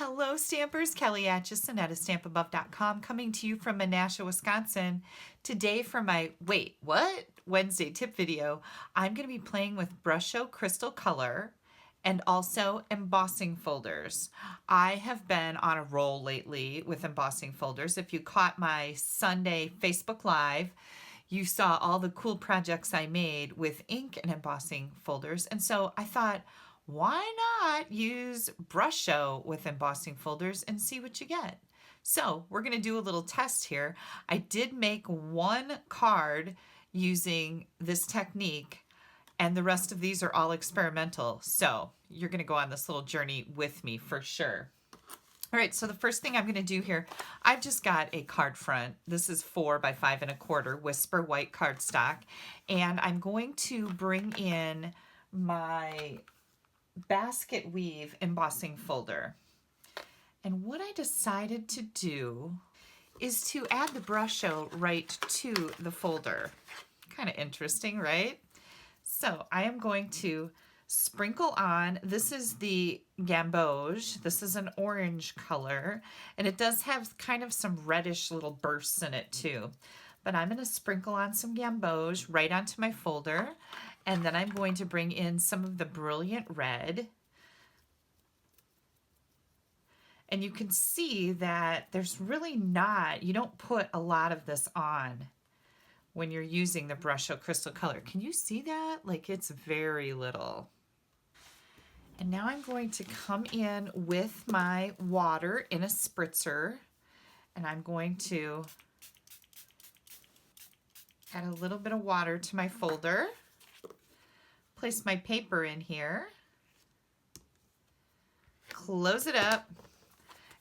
Hello Stampers, Kelly Acheson at stampabove.com coming to you from Menasha, Wisconsin. Today for my, Wednesday tip video, I'm going to be playing with Brusho Crystal Color and also embossing folders. I have been on a roll lately with embossing folders. If you caught my Sunday Facebook Live, you saw all the cool projects I made with ink and embossing folders. And so I thought, why not use Brusho with embossing folders and see what you get? So we're going to do a little test here. I did make one card using this technique, and the rest of these are all experimental. So you're going to go on this little journey with me for sure. All right, so the first thing I'm going to do here, I've just got a card front. This is 4 by 5 1/4 Whisper white cardstock, and I'm going to bring in my basket weave embossing folder. And what I decided to do is to add the Brusho right to the folder. Kind of interesting, right? So I am going to sprinkle on, this is the Gamboge, this is an orange color, and it does have kind of some reddish little bursts in it too. But I'm going to sprinkle on some Gamboge right onto my folder, and then I'm going to bring in some of the Brilliant Red. And you can see that there's really not, you don't put a lot of this on when you're using the Brusho Crystal Color. Can you see that? Like, it's very little. And now I'm going to come in with my water in a spritzer, and I'm going to add a little bit of water to my folder, place my paper in here, close it up,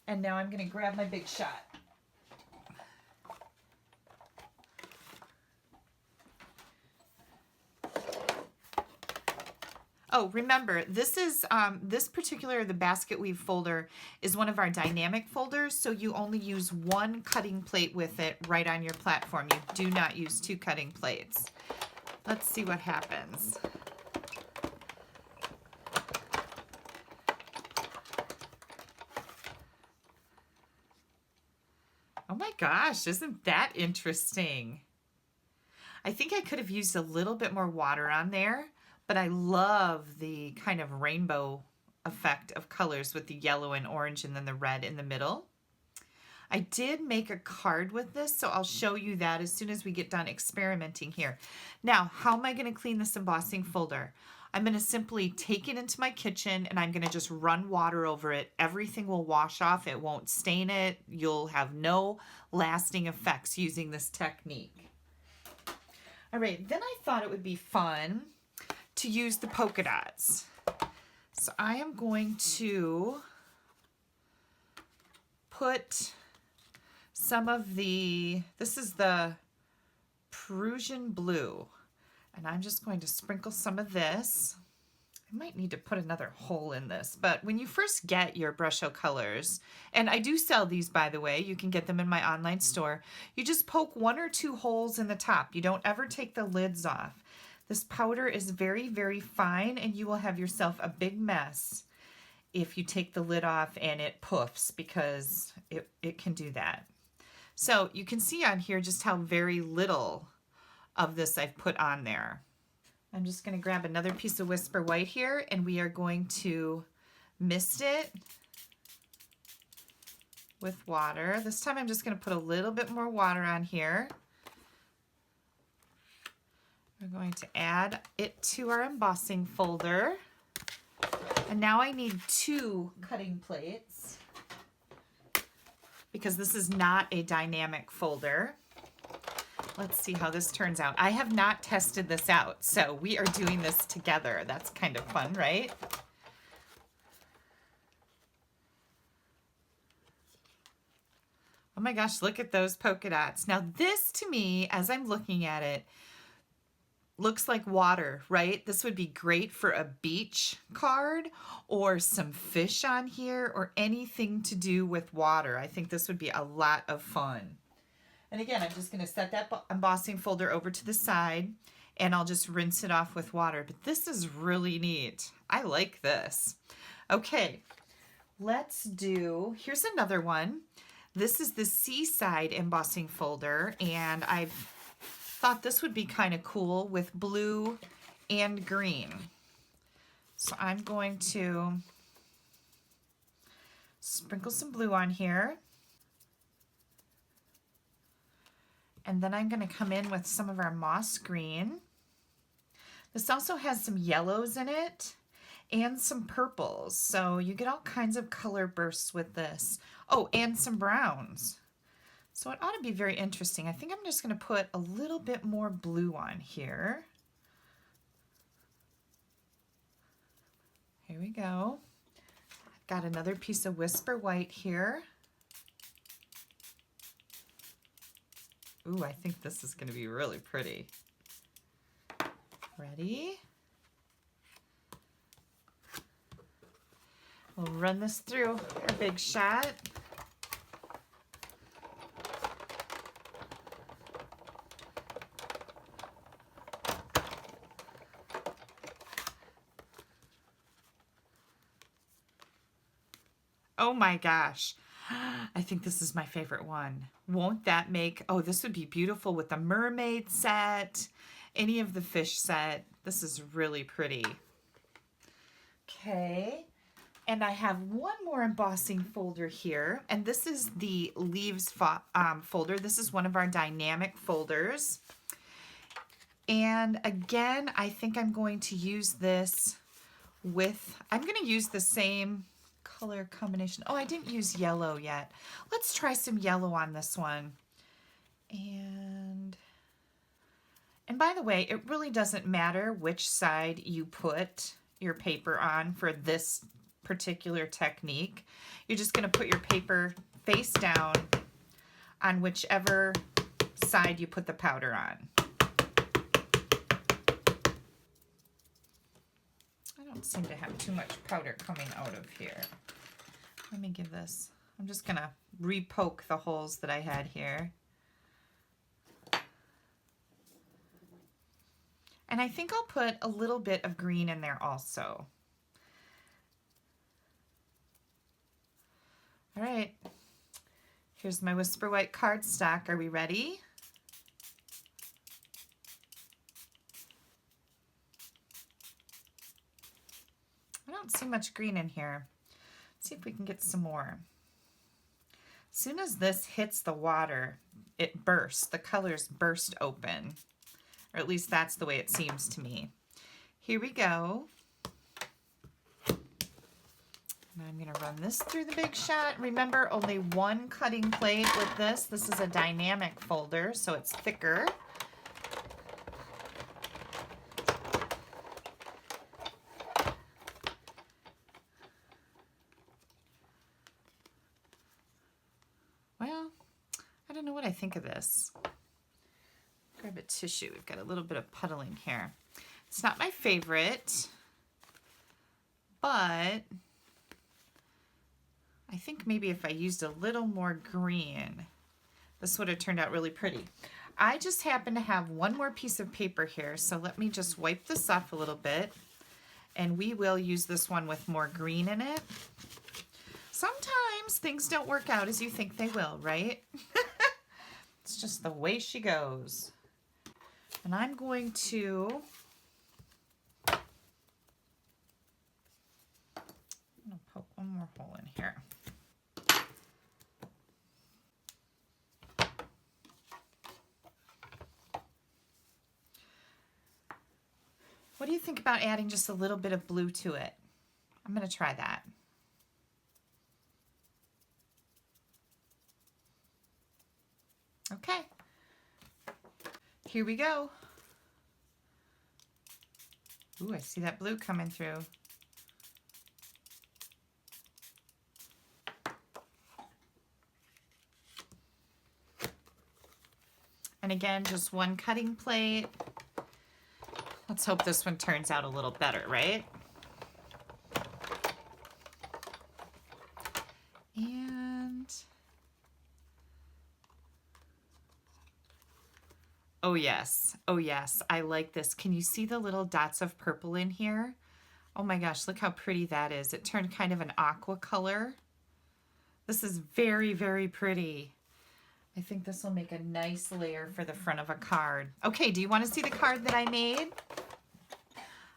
and now I'm going to grab my big shot. Oh, remember, this is this particular, the basket weave folder is one of our dynamic folders, so you only use one cutting plate with it right on your platform. You do not use 2 cutting plates. Let's see what happens. Oh my gosh, isn't that interesting? I think I could have used a little bit more water on there, but I love the kind of rainbow effect of colors with the yellow and orange and then the red in the middle. I did make a card with this, so I'll show you that as soon as we get done experimenting here. Now, how am I going to clean this embossing folder? I'm going to simply take it into my kitchen and I'm going to just run water over it. Everything will wash off. It won't stain it. You'll have no lasting effects using this technique. All right, then I thought it would be fun to use the polka dots. So I am going to put some of the, this is the Prussian blue, and I'm just going to sprinkle some of this. I might need to put another hole in this, but when you first get your Brusho colors, and I do sell these, by the way, you can get them in my online store, you just poke 1 or 2 holes in the top. You don't ever take the lids off. This powder is very, very fine, and you will have yourself a big mess if you take the lid off and it poofs, because it can do that. So you can see on here just how very little of this I've put on there. I'm just going to grab another piece of Whisper White here, and we are going to mist it with water. This time I'm just going to put a little bit more water on here. We're going to add it to our embossing folder. And now I need 2 cutting plates because this is not a dynamic folder. Let's see how this turns out. I have not tested this out, so we are doing this together. That's kind of fun, right? Oh my gosh, look at those polka dots. Now this, to me, as I'm looking at it, looks like water, right? This would be great for a beach card or some fish on here or anything to do with water. I think this would be a lot of fun. And again, I'm just going to set that embossing folder over to the side, and I'll just rinse it off with water. But this is really neat. I like this. Okay, let's do, here's another one. This is the Seaside embossing folder, and I've thought this would be kind of cool with blue and green. So I'm going to sprinkle some blue on here. And then I'm going to come in with some of our moss green. This also has some yellows in it and some purples. So you get all kinds of color bursts with this. Oh, and some browns. So it ought to be very interesting. I think I'm just going to put a little bit more blue on here. Here we go. I've got another piece of Whisper White here. Ooh, I think this is going to be really pretty. Ready? We'll run this through our big shot. Oh my gosh. I think this is my favorite one. Won't that make, oh, this would be beautiful with the mermaid set, any of the fish set. This is really pretty. Okay. And I have one more embossing folder here, and this is the leaves folder. This is one of our dynamic folders. And again, I think I'm going to use this with, I'm going to use the same color combination. Oh, I didn't use yellow yet. Let's try some yellow on this one. And by the way, it really doesn't matter which side you put your paper on for this particular technique. You're just going to put your paper face down on whichever side you put the powder on. I don't seem to have too much powder coming out of here. Let me give this, I'm just going to re-poke the holes that I had here. And I think I'll put a little bit of green in there also. All right, here's my Whisper White cardstock. Are we ready? I don't see much green in here. Let's see if we can get some more. As soon as this hits the water, it bursts. The colors burst open. Or at least that's the way it seems to me. Here we go. And I'm going to run this through the big shot. Remember, only one cutting plate with this. This is a dynamic folder, so it's thicker. Well, I don't know what I think of this. Grab a tissue. We've got a little bit of puddling here. It's not my favorite, but I think maybe if I used a little more green, this would have turned out really pretty. I just happen to have one more piece of paper here, so let me just wipe this off a little bit, and we will use this one with more green in it. Sometimes things don't work out as you think they will, right? It's just the way she goes. And I'm going to poke one more hole in here. What do you think about adding just a little bit of blue to it? I'm going to try that. Okay. Here we go. Ooh, I see that blue coming through. And again, just one cutting plate. Let's hope this one turns out a little better, right? And oh yes, I like this. Can you see the little dots of purple in here? Oh my gosh, look how pretty that is. It turned kind of an aqua color. This is very, very pretty. I think this will make a nice layer for the front of a card. Okay, do you want to see the card that I made?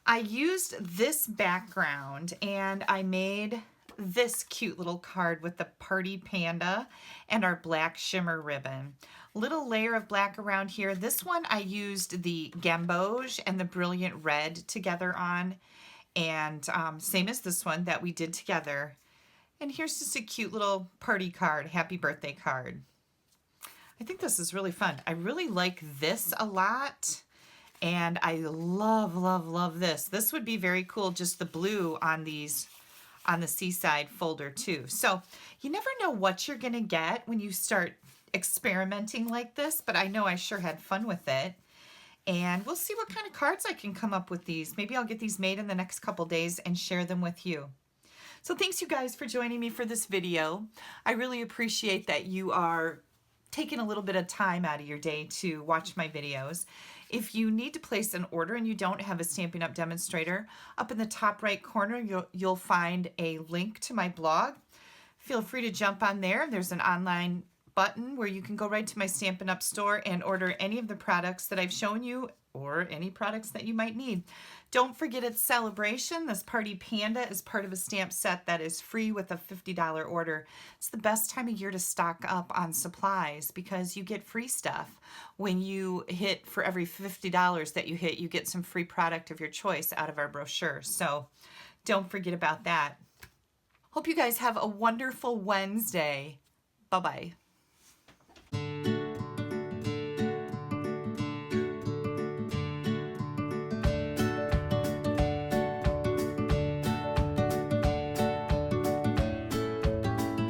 I used this background and I made this cute little card with the party panda and our black shimmer ribbon. Little layer of black around here. This one I used the Gamboge and the brilliant red together on, and same as this one that we did together. And here's just a cute little party card, happy birthday card. I think this is really fun. I really like this a lot. And I love, love, love this. This would be very cool, just the blue on these, on the Seaside folder too. So you never know what you're gonna get when you start experimenting like this, but I know I sure had fun with it. And we'll see what kind of cards I can come up with these. Maybe I'll get these made in the next couple days and share them with you. So thanks you guys for joining me for this video. I really appreciate that you are taking a little bit of time out of your day to watch my videos. If you need to place an order and you don't have a Stampin' Up! Demonstrator, up in the top right corner you'll find a link to my blog. Feel free to jump on there. There's an online button where you can go right to my Stampin' Up! Store and order any of the products that I've shown you or any products that you might need. Don't forget it's Celebration. This Party Panda is part of a stamp set that is free with a $50 order. It's the best time of year to stock up on supplies because you get free stuff. When you hit, for every $50 that you hit, you get some free product of your choice out of our brochure. So don't forget about that. Hope you guys have a wonderful Wednesday. Bye-bye.